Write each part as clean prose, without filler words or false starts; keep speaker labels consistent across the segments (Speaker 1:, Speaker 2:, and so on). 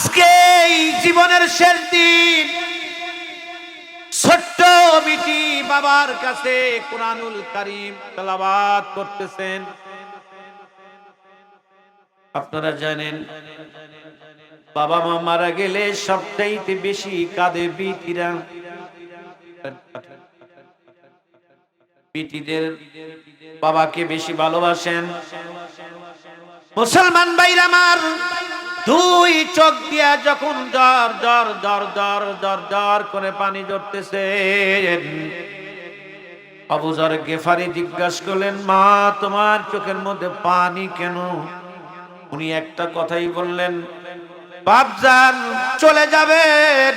Speaker 1: আজকে এই জীবনের শেষ দিন ছোট্ট বিটি বাবার কাছে কুরআনুল কারীম তেলাওয়াত করতেছেন। আপনারা জানেন বাবা মা মারা গেলে সবচাইতে বেশি কাঁদে বিটিরা। বিটিদের বাবাকে বেশি ভালোবাসেন। মুসলমান ভাইরা আমার, দুই চোখ দিয়া যখন জ্বর জ্বর জ্বর জ্বর জ্বর জ্বর করে পানি ঝরতেছে, আবু যর গেফারি জিজ্ঞাসা করলেন, মা তোমার চোখের মধ্যে পানি কেন? উনি একটা কথাই বললেন, বাপজান চলে যাবেন,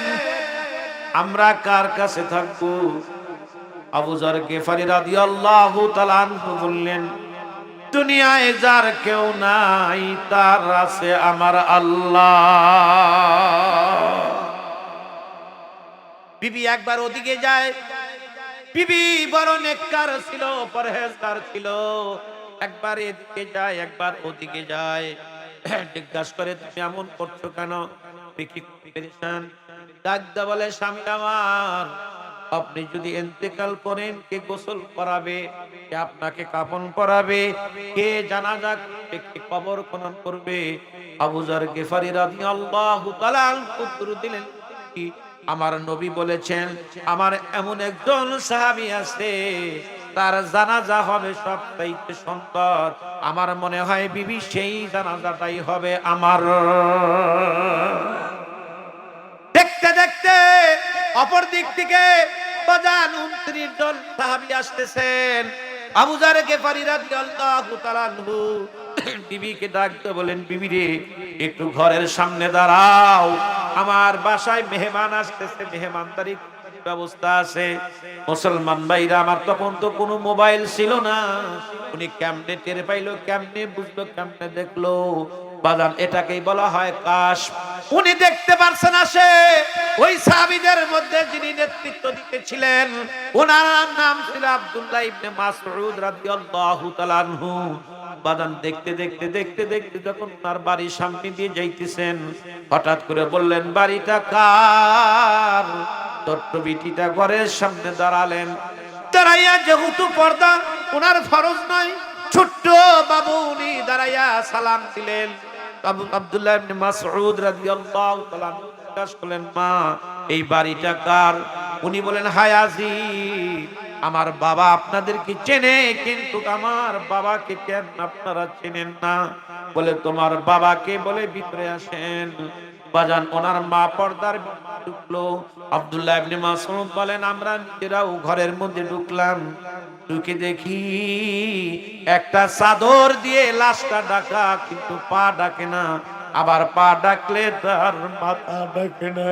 Speaker 1: আমরা কার কাছে থাকবো? আবু যর গেফারি রাদিয়াল্লাহু তাআলা আনহু বললেন, দুনিয়ায় যার কেউ নাই তার আছে আমার আল্লাহ। বিবি একবার ওদিকে যায়, বিবি বড় নেককার ছিল, পরহেজগার ছিল। একবার এদিকে যায়, একবার ওদিকে যায়। জিজ্ঞাসা করে, তুমি এমন করছো কেন? পেরেশান। ডাকদা বলে, স্বামী আমার, আপনি যদি ইন্তেকাল করেন কে গোসল করাবে, কে আপনাকে কাফন পরাবে, কে জানাজা করবে, কে কবর খনন করবে? আবু যর গিফারি রাদিয়াল্লাহু তাআলা উত্তর দিলেন, আমার নবী বলেছেন আমার এমন একজন সাহাবী আছে তার জানাজা হবে সবচাইতে সুন্দর। আমার মনে হয় বিবি সেই জানাজাটাই হবে আমার। দেখতে দেখতে অপর দিক থেকে বাজান 29 জন সাহাবী আসতেছেন। আবু যর গিফারি রাদিয়াল্লাহু তাআলা আনহু বিবিকে ডাকতে বলেন, বিবি রে একটু ঘরের সামনে দাঁড়াও, আমার বাসায় মেহমান আসতেছে, মেহমানদারি ব্যবস্থা আছে। মুসলমান ভাইরা আমার, তখন তো কোনো মোবাইল ছিল না। উনি কেমনে টের পাইলো, কেমনে বুঝলো, কেমনে দেখলো? বাজান এটাকেই বলা হয় কাশফ। উনি দেখতে পারছেন আসে ওই সাহাবীদের মধ্যে যিনি নেতৃত্ব দিতেছিলেন, ওনার নাম ছিল আব্দুল্লাহ ইবনে মাসউদ রাদিয়াল্লাহু তাআলা আনহু। বাদান দেখতে দেখতে দেখতে দেখতে যখন তার বাড়ির সামনে দিয়ে যাইতেছেন, হঠাৎ করে বললেন, বাড়িটা কার? ছোট্ট বিটিটা ঘরের সামনে দাঁড়ালেন। দাঁড়াইয়া যেহেতু পর্দা ওনার ফরজ নয়, ছোট্ট বাবু উনি দাঁড়াইয়া সালাম দিলেন। আব্দুল্লাহ ইবনে মাসউদ রাদিয়াল্লাহু তাআলা জিজ্ঞাসা করলেন, মা এই বাড়িটা কার? উনি বলেন, হায় আজিজ, আমার বাবা আপনাদেরকে চেনে, কিন্তু আমার বাবাকে কেন আপনারা চেনেন না? বলে, তোমার বাবাকে বলে ভিতরে আসেন। বাজান ওনার মা পর্দার ঢুকলো। আব্দুল্লাহ ইবনে মাসউদ বলেন, আমরা নিজেরাও ঘরের মধ্যে ঢুকলাম। ঢুকে দেখি একটা চাদর দিয়ে লাশটা ঢাকা, কিন্তু পা ডাকে না। আবার পা ডাকলে তার মাথা ডাকে না।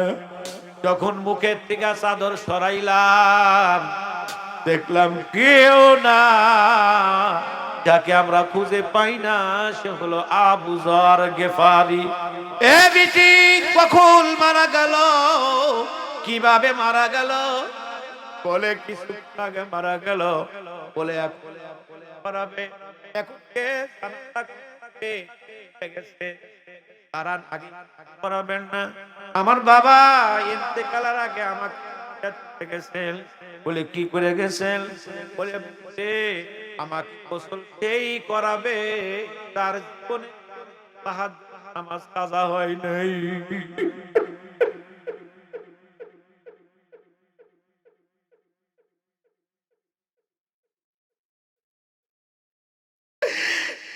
Speaker 1: যখন মুখের থেকে চাদর সরাইলাম, দেখলাম কেউ না, যাকে আমরা খুঁজে পাই না সে হলো আবু যর গিফারি। এ বিটি কখন মারা গেল, কিভাবে মারা গেল? বলে, কিছু আগে মারা গেল। বলে, এখন করাবে, এখন কে গেছে, তারা আগে করাবেন না? আমার বাবা ইন্তেকালের আগে আমাকে গেছেন। বলে, কি করে গেছেন? বলে, আমাকে গোসল সেই করাবে তার জীবনে তাহাজ্জুদ নামাজ কাজা হয় নাই।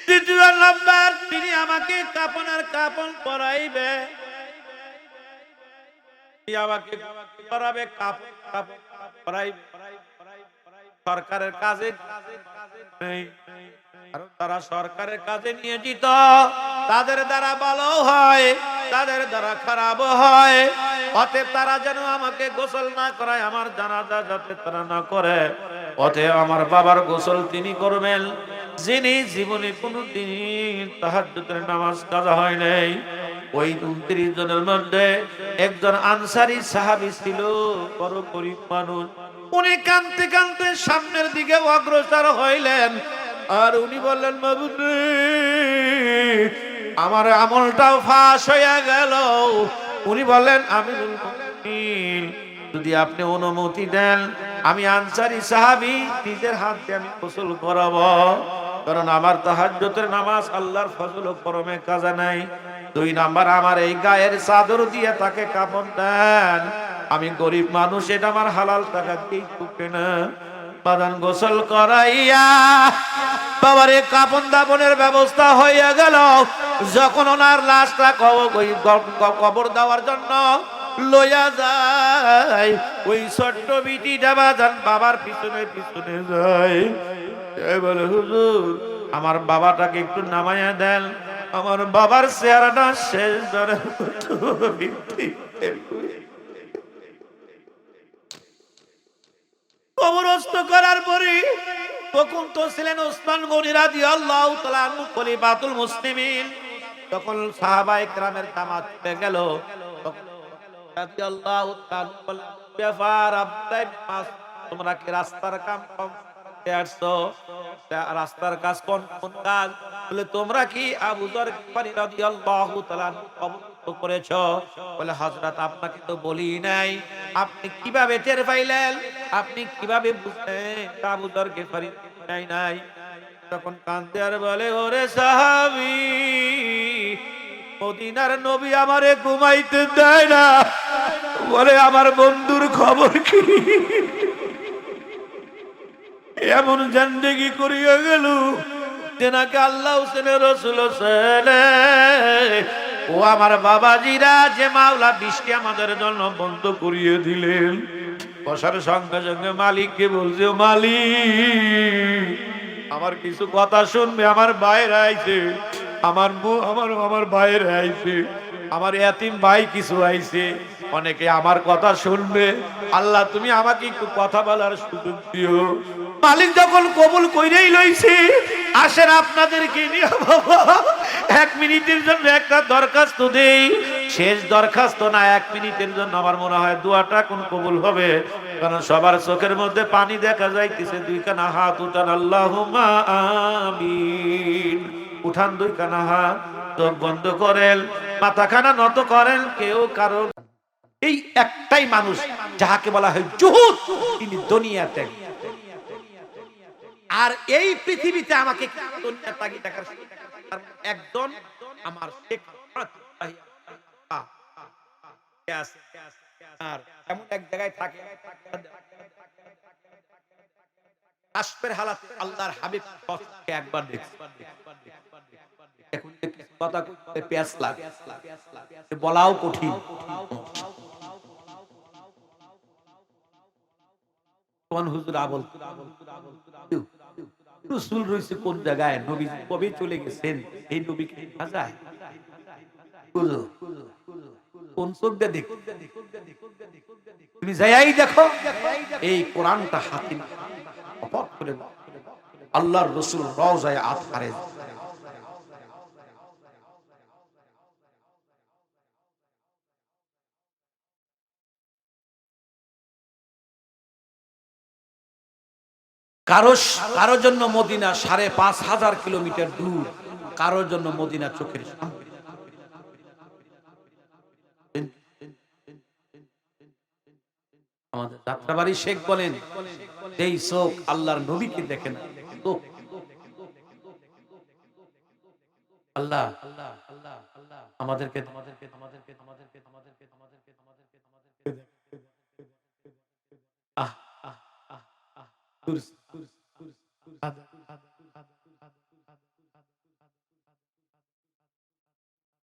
Speaker 1: দ্বিতীয় নাম্বার, তিনি আমাকে কাপনের কাপন পরাইবে, আমাকে পরাবে, কাপন পরাইবে। সরকারের কাজে নেই, কারণ তারা সরকারের কাজে নিয়োজিত। তাদের দ্বারা ভালো হয়, তাদের দ্বারা খারাপ হয়। অতএব তারা যেন আমাকে গোসল না করায়, আমার জানাজা যাতে তারা না করে, অতএব আমার বাবার গোসল তিনি করবেন, যিনি জীবনে কোনদিন তাহাজ্জুদের নামাজ কাজা হয় নাই। ওই 29 জনের মধ্যে একজন আনসারী সাহাবী ছিল, বড় গরীব মানুষ। উনি কাঁদতে কাঁদতে সামনের দিকে অগ্রসর হইলেন। আর উনি বললেন, মাবুদ রে, আমার আমলটাও ফাঁস হয়ে গেল। উনি বলেন আমিরুল মুমিনিন, যদি আপনি অনুমতি দেন আমি আনসারী সাহাবী নিজের হাত দিয়ে আমি গোসল করাবো, কারণ আমার তাহাজ্জুদের নামাজ আল্লাহর ফজল ও করমে কাজা নাই। 2 নাম্বার, আমার এই গায়ের চাদর দিয়ে তাকে কাফন দেন। আমি গরিব মানুষ, এটা আমার হালাল টাকা দিয়ে টুকে না। বাদান গোসল করাইয়া বাবারে কাফন দাফনের ব্যবস্থা হয়ে গেল। যখন ওনার লাশটা কবর দেওয়ার জন্য লইয়া যায়, ওই ছোট্ট বিটিটা বাজান বাবার পিছনে পিছনে যায়। বলে হুজুর আমার বাবাটাকে একটু নামাইয়া দেন, আমার বাবার চেহারাটা শেষ ধরে কবরস্থ করার পরে তখন তো ছিলেন ওসমান গনি রাদিয়াল্লাহু তাআলা আনহু খলিফাতুল মুসলিমিন। তখন সাহাবায়ে কেরামের জামাত হয়ে গেল। রাদিয়াল্লাহু তাআলা ব্যাপার আব্দুল্লাহ, তোমরা কি রাস্তার কাম আসছো? রাস্তার কাজ কোন কোন কাজ? বলে তোমরা কি আবু যর গিফারী রাদিয়াল্লাহু তাআলা অবগত করেছো? বলে হযরত আপনাকে তো বলি নাই। আপনি কিভাবে টের পাইলেন? আপনি কিভাবে বুঝলেন আবু যর গিফারী নাই? তখন কান্দে আর বলে ওরে সাহাবী, মদিনার নবী আমারে ঘুমাইতে দেয় না। বলে আমার বন্ধুর খবর কি? এমন জিন্দেগি করিয়া গেল যে নাকি আল্লাহ হোসেন রাসূল হোসেন। ও আমার বাবাজিরা, যে মাওলা বৃষ্টি আমাদের জন্য বন্ধ করিয়ে দিলেন, বসার সঙ্গে সঙ্গে মালিককে বলছে, মালিক আমার কিছু কথা শুনবে। আমার বাইরে আইছে, আমার বাইরে আইছে, আমার এতিম ভাই কিছু আইছে, অনেকে আমার কথা শুনবে। আল্লাহ তুমি আমাকে একটু কথা বলার সুযোগ দিও। মালিক যখন কবুল কইরেই লইছে, আসেন আপনাদেরকে নিয়ে বাবা 1 মিনিটের জন্য একটা দরখাস্ত দেই। শেষ দরখাস্ত না, 1 মিনিটের জন্য আমার মনে হয় দোয়াটা কোন কবুল হবে, কারণ সবার চোখের মধ্যে পানি দেখা যাইতেছে। 2 কানা হাত উঠান, আল্লাহুম্মা আমিন। উঠান 2 কানা হাত, চোখ বন্ধ করেন, মাথাখানা নত করেন। কেউ কারণ এই একটাই মানুষ যাহাকে বলা হয় জুহুদ, তিনি দুনিয়াতে। আর এই পৃথিবীতে আমাকে দুনিয়া তাগি টাকার একজন আমার শেখ আর এমন এক জায়গায় থাকে কাশফের হালাতে আল্লাহর হাবিব একবার দেখছে, এখন কথা কইতে পেঁয়াজ লাগে, বলাও কঠিন। কোন হুজুর আবল রাসূল রইছে কোন জায়গায়, নবী কবে চলে গেছেন, এই নবীকে দেখা যায় কোন চোখ দিয়ে দেখ? তুমি যাইয়াই দেখো, এই কোরআনটা হাতে অপর করে আল্লাহর রাসূল রওজায়ে আতহারে কারোর জন্য মদিনা ৫,৫০০ কিলোমিটার দূর, কারোর জন্য মদিনা চোখের সামনে। আমাদের যাত্রাবাড়ি শেখ বলেন, যেই চোখ আল্লাহর নবীকে দেখে না, আল্লাহ আমাদেরকে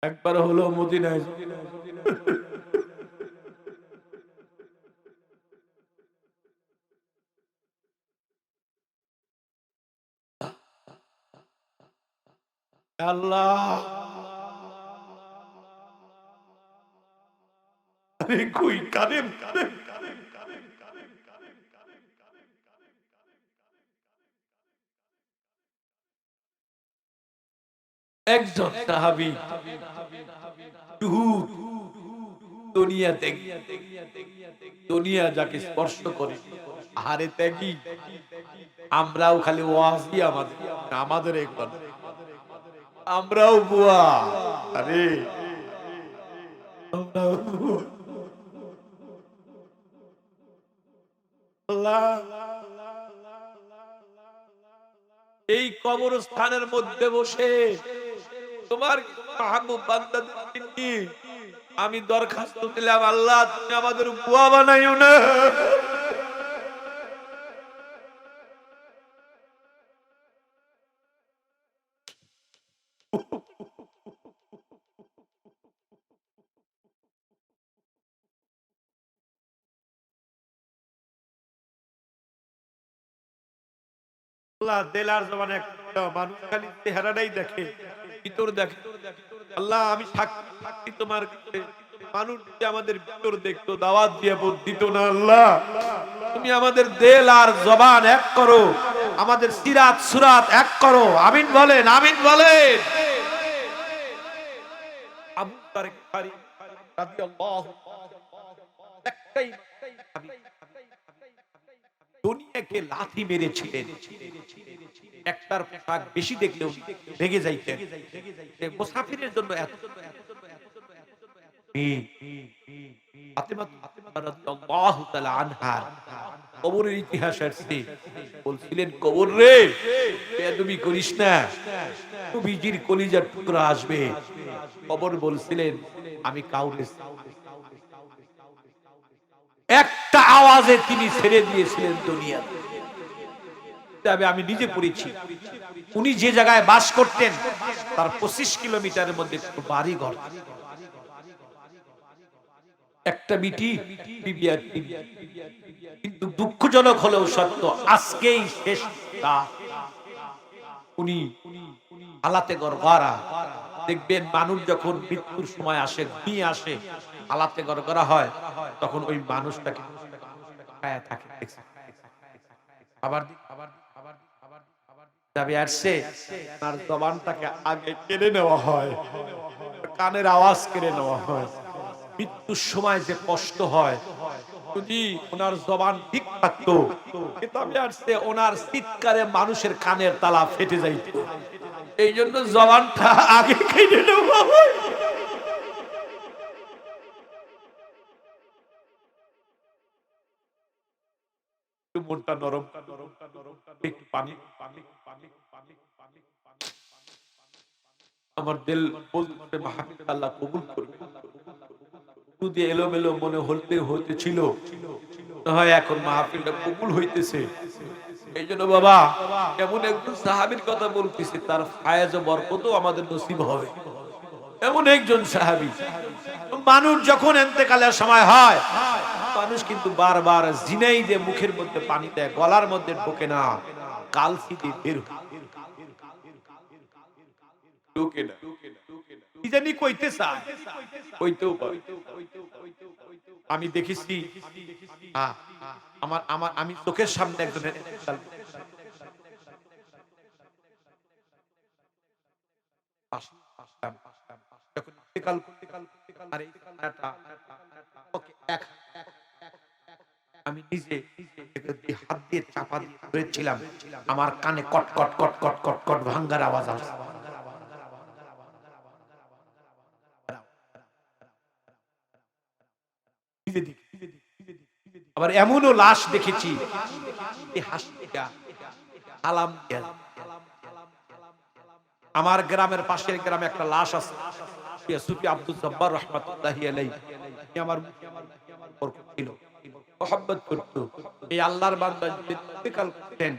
Speaker 1: একবার হলো মদিনায় আল্লাহ আরে কই কাদেম একজন সাহাবী দুনিয়া ত্যাগী, দুনিয়া যাকে স্পর্শ করে আহারে ত্যাগী। আমরাও খালি ওয়াজি আমাদের একবার আমরাও বুয়া। আরে আমরাও বুয়া। আল্লাহ, এই কবরস্থানের মধ্যে বসে তোমার মাহবুব বান্দাদেরকে নিয়ে আমি দরখাস্ত দিলাম, আল্লাহ তুমি আমাদের বুয়া বানাইও না। আল্লাহ দেলার জবানে একটা মানুষ খালি চেহারাটাই দেখে, ভিতর দেখে। আল্লাহ আমি সাক্ষী তোমার কাছে, মানুষ যে আমাদের ভিতর দেখতো দাওয়াত দিয়ে দিত না। আল্লাহ তুমি আমাদের দেল আর জবান এক করো, আমাদের সিরাত সুরাত এক করো। আমিন বলেন, আমিন বলেন। আবু তারেক ফারি রাদিয়াল্লাহু একটাই দুনিয়াকে লাথি মেরেছিলেন, একটার পোশাক বেশি দেখলেও রেগে যাইতেন। মুসাফিরের জন্য এত ফাতেমা রাদিয়াল্লাহু তাআলা আনহা কবরের ইতিহাস আছে, বলছিলেন কবর রে বেয়াদবি করিস না, নবীজির কলিজার টুকরা আসবে। কবর বলছিলেন আমি কাউরে একটা আওয়াজে তিনি ছেড়ে দিয়েছিলেন দুনিয়া। তবে আমি নিজে পড়েছি, উনি যে জায়গায় বাস করতেন তার 25 কিলোমিটারের মধ্যে বাড়ি ঘর, একটা বিটি বিবি আর বিবি। কিন্তু দুঃখজনক হলেও সত্য, আজকেই শেষ উনি হালাতে গড়গড়া। দেখবেন মানুষ যখন মৃত্যুর সময় আসে, ঘুমিয়ে আসে, হালাতে গড়গড়া হয়, তখন ওই মানুষটাকে থাকে। আবার যাবে আসছে, তার জবানটাকে আগে কেড়ে নেওয়া হয়, কানের আওয়াজ কেড়ে নেওয়া হয়। মৃত্যুর সময় যে কষ্ট হয়, যদি ওনার জবান ঠিক থাকতো, কিতাবে আসছে ওনার চিৎকারে মানুষের কানের তালা ফেটে যাইত। এই জন্য জবানটা আগে কেড়ে নেওয়া হয়। মনটা নরম, একটু পানি। আমার দিল বলতে মাহফিল আল্লাহ কবুল করবে। যদি এলোমেলো মনে হইতেছিল, হয় এখন মাহফিলটা কবুল হইতেছে। এই জন্য বাবা এমন একজন সাহাবীর কথা বলতেছি, তার ফায়েজ ও বরকত আমাদের নসিব হবে। এমন একজন সাহাবী, মানুষ যখন ইন্তেকালের সময় হয়, মানুষ কিন্তু বারবার জিনাই দিয়ে মুখের মধ্যে পানি দেয়, গলার মধ্যে ঢোকে না, কালসি দিয়ে বের ঢোকে না। কি জানি কইতে চায়, কইতেও পারে। আমি দেখেছি আমি চোখের সামনে একজনের আমি নিজে হাত দিয়ে চাপা ধরেছিলাম, আমার কানে কট কট কট কট কট কট ভাঙ্গার আওয়াজ আসছে। আবার এমনও লাশ দেখেছি, আমার গ্রামের পাশের গ্রামে একটা লাশ আছে, সুফি আব্দুল জব্বার রাহমাতুল্লাহি আলাইহি, আমার ছিল, মোহাব্বত করত। এই আল্লাহর বান্দা ইন্তেকাল করতেন,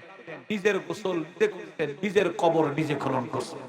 Speaker 1: নিজের গোসল নিজে করতেন, নিজের কবর নিজে খনন করতেন।